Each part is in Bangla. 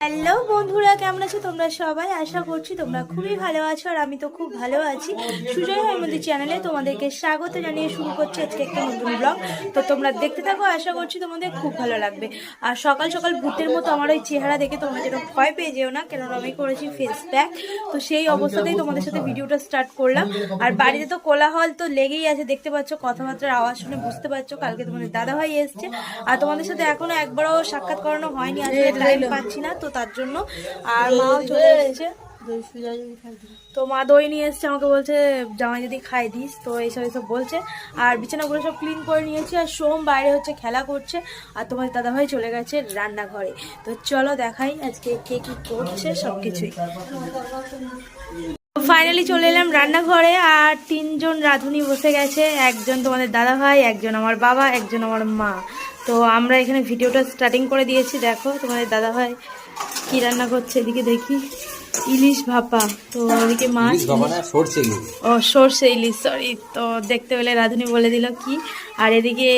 হ্যালো বন্ধুরা, কেমন আছো তোমরা সবাই? আশা করছি তোমরা খুবই ভালো আছো, আর আমি তো খুব ভালো আছি। সুজয় হেমন্তী চ্যানেলে তোমাদেরকে স্বাগত জানিয়ে শুরু করছি আজকে একটা নতুন ব্লগ। তো তোমরা দেখতে থাকো, আশা করছি তোমাদের খুব ভালো লাগবে। আর সকাল সকাল ভূতের মতো আমার ওই চেহারা দেখে তোমরা যেন ভয় পেয়ে যেও না, কেননা আমি করেছি ফেস প্যাক। তো সেই অবস্থাতেই তোমাদের সাথে ভিডিওটা স্টার্ট করলাম। আর বাড়িতে তো কোলাহল তো লেগেই আছে, দেখতে পাচ্ছ, কথাবার্তার আওয়াজ শুনে বুঝতে পারছো কালকে তোমাদের দাদাভাই এসছে। আর তোমাদের সাথে এখনো একবারও সাক্ষাৎ করানো হয়নি, আসলে টাইম পাচ্ছি না, তো তার জন্য। আর মাও চলে এসেছে, তো মা দই নিয়ে এসছে, আমাকে বলছে জামাই যদি খাই দিস, তো এইসব এইসব বলছে। আর বিছানাগুলো সব ক্লিন করে নিয়েছি, আর সোম বাইরে হচ্ছে খেলা করছে, আর তোমার দাদাভাই চলে গেছে রান্নাঘরে। তো চলো দেখাই আজকে কে কি করছে সবকিছুই। ফাইনালি চলে এলাম রান্নাঘরে, আর তিনজন রাঁধুনি বসে গেছে, একজন তোমাদের দাদাভাই, একজন আমার বাবা, একজন আমার মা। তো আমরা এখানে ভিডিওটা স্টার্টিং করে দিয়েছি। দেখো তোমাদের দাদাভাই কি রান্না করছে, এদিকে দেখি ইলিশ ভাপা, তো ওদিকে মাছ, ও সর্ষে ইলিশ, সরি। তো দেখতে পেলে রাঁধুনি বলে দিল কি। আর এদিকে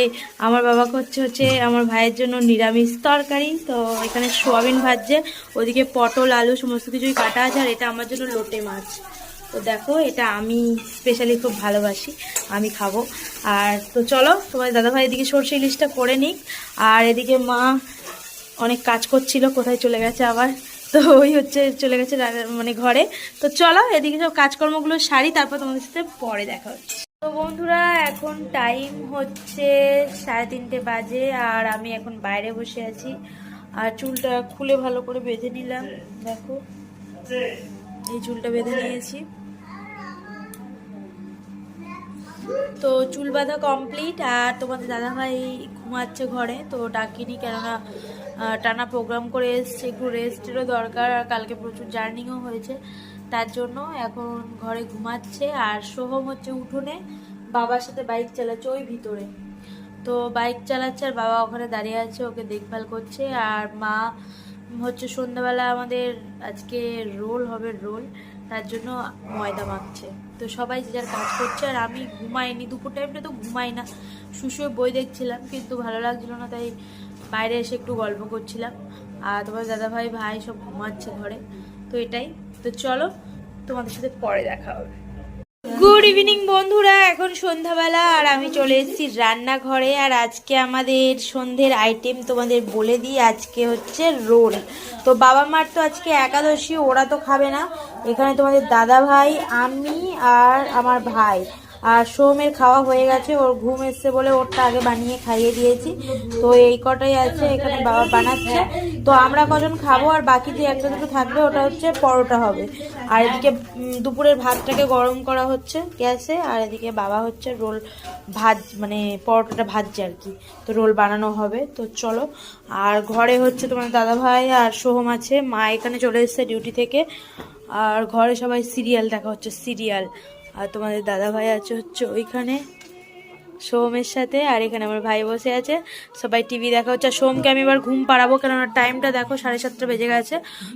আমার বাবা হচ্ছে আমার ভাইয়ের জন্য নিরামিষ তরকারি, তো এখানে সোয়াবিন ভাজছে, ওদিকে পটল আলু সমস্ত কিছুই কাটা আছে, আর এটা আমার জন্য লোটে মাছ। তো দেখো এটা আমি স্পেশালি খুব ভালোবাসি, আমি খাবো। আর তো চলো তোমার দাদাভাই এদিকে সর্ষে ইলিশটা করে নিক, আর এদিকে মা অনেক কাজ করছিল, কোথায় চলে গেছে আবার, তো ওই হচ্ছে চলে গেছে মানে ঘরে। তো চলো এদিকে সব কাজকর্মগুলো সারি, তারপর তোমাদের সাথে পরে দেখা হচ্ছে। তো বন্ধুরা এখন টাইম হচ্ছে 3:30 বাজে, আর আমি এখন বাইরে বসে আছি, আর চুলটা খুলে ভালো করে বেঁধে নিলাম। দেখো এই চুলটা বেঁধে নিয়েছি, তো চুল বাঁধা কমপ্লিট। আর তোমাদের দাদাভাই ঘুমাচ্ছে ঘরে, তো ডাকিনি, কেননা টানা প্রোগ্রাম করে এসছে, একটু রেস্টেরও দরকার, আর কালকে প্রচুর জার্নিও হয়েছে, তার জন্য এখন ঘরে ঘুমাচ্ছে। আর সোহম হচ্ছে উঠোনে বাবার সাথে বাইক চালাচ্ছে ওই ভিতরে, তো বাইক চালাচ্ছে, আর বাবা ওখানে দাঁড়িয়ে আছে, ওকে দেখভাল করছে। আর মা হচ্ছে সন্ধ্যাবেলা আমাদের আজকে রোল হবে, রোল, তার জন্য ময়দা মাখছে। তো সবাই যে যার কাজ করছে, আর আমি ঘুমাইনি, দুপুর টাইমটা তো ঘুমাই না, শুশুয়ে বই দেখছিলাম, কিন্তু ভালো লাগছিল না, তাই বাইরে এসে একটু গল্প করছিলাম। আর তোমার দাদাভাই ভাই সব ঘুমাচ্ছে ঘরে, তো এটাই। তো চলো তোমাদের সাথে পরে দেখা হবে। গুড ইভিনিং বন্ধুরা, এখন সন্ধ্যাবেলা, আর আমি চলে এসেছি রান্নাঘরে। আর আজকে আমাদের সন্ধ্যের আইটেম তোমাদের বলে দিই, আজকে হচ্ছে রোল। তো বাবা মার তো আজকে একাদশী, ওরা তো খাবে না, এখানে তোমাদের দাদা ভাই, আমি আর আমার ভাই। আর সোমের খাওয়া হয়ে গেছে, ওর ঘুম এসছে বলে ওরটা আগে বানিয়ে খাইয়ে দিয়েছি, তো এই কটাই আছে এখানে বাবা বানাচ্ছে। তো আমরা কজন খাবো, আর বাকি যে একটা দুটো থাকবে ওটা হচ্ছে পরোটা হবে। আর এদিকে দুপুরের ভাতটাকে গরম করা হচ্ছে গ্যাসে, আর এদিকে বাবা হচ্ছে রোল মানে পরোটাটা ভাজছে আর কি, তো রোল বানানো হবে। তো চলো, আর ঘরে হচ্ছে তোমার দাদা ভাই আর সোহম আছে, মা এখানে চলে এসেছে ডিউটি থেকে, আর ঘরে সবাই সিরিয়াল দেখা হচ্ছে, সিরিয়াল। আর তোমাদের দাদা ভাই আছে হচ্ছে ওইখানে সোহমের সাথে, আর এখানে আমার ভাই বসে আছে, সবাই টিভি দেখা হচ্ছে। আর সোহমকে আমি এবার ঘুম পাড়াবো, কেননা টাইমটা দেখো 7:30 বেজে গেছে,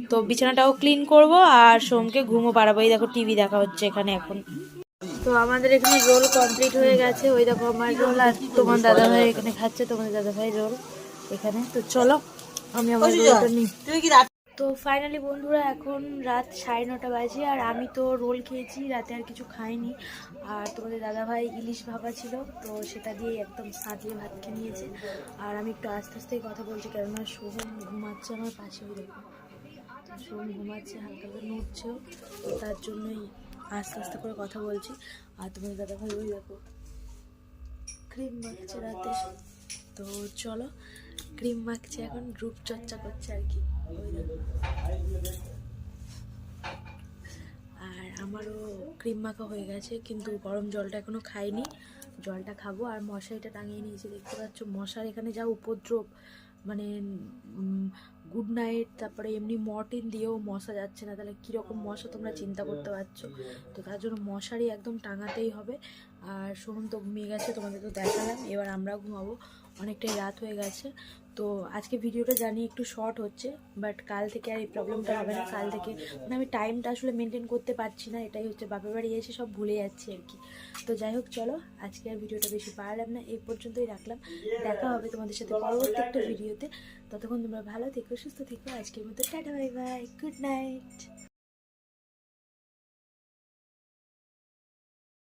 তো বিছানাটাও ক্লিন করব, আর সোহমকে ঘুমও পাড়াবো। এই দেখো টিভি দেখা হচ্ছে এখানে এখন। তো আমাদের এখানে রোল কমপ্লিট হয়ে গেছে, ওই দেখো আমার রোল, আর তোমার দাদা ভাই এখানে খাচ্ছে, তোমাদের দাদা ভাই রোল এখানে। তো চলো আমি আমার রোলটা নিই। তো ফাইনালি বন্ধুরা এখন রাত 9:30 বাজে, আর আমি তো রোল খেয়েছি, রাতে আর কিছু খাইনি। আর তোমাদের দাদাভাই ইলিশ ভাপা ছিল, তো সেটা দিয়ে একদম সাজিয়ে ভাত খেয়ে নিয়েছে। আর আমি একটু আস্তে আস্তে কথা বলছি, কেননা সোহম ঘুমাচ্ছে আমার পাশে, ওই দেখো সোহম ঘুমাচ্ছে, হালকা করে নড়ছেও, তো তার জন্যই আস্তে আস্তে করে কথা বলছি। আর তোমাদের দাদাভাই ওই দেখো ক্রিম মাখছে রাতে, তো চলো ক্রিম মাখছে, এখন রূপচর্চা করছে আর কি, ওই দেখো। আর আমারও ক্রিম মাখা হয়ে গেছে, কিন্তু গরম জলটা এখনো খাইনি, জলটা খাবো। আর মশারিটা টাঙিয়ে নিয়েছি, দেখতে পাচ্ছ মশার এখানে যা উপদ্রব, মানে গুড নাইট, তারপরে এমনি মর্টিন দিয়েও মশা যাচ্ছে না, তাহলে কীরকম মশা তোমরা চিন্তা করতে পারছো। তো তার জন্য মশারি একদম টাঙাতেই হবে। আর সোহম তো ঘুমিয়ে গেছে, তোমাদের তো দেখালাম, এবার আমরাও ঘুমাবো, অনেকটাই রাত হয়ে গেছে। তো আজকে ভিডিওটা জানি একটু শর্ট হচ্ছে, বাট কাল থেকে আর এই প্রবলেমটা হবে না। কাল থেকে মানে আমি টাইমটা আসলে মেনটেন করতে পারছি না, এটাই হচ্ছে, বাপের বাড়ি এসে সব ভুলে যাচ্ছি আর কি। তো যাই হোক, চলো আজকে আর ভিডিওটা বেশি বাড়ালাম না, এই পর্যন্তই রাখলাম। দেখা হবে তোমাদের সাথে পরবর্তী একটা ভিডিওতে। ততক্ষণ তোমরা ভালো থেকো, সুস্থ থেকো। আজকের মতো tata, bye bye, good night.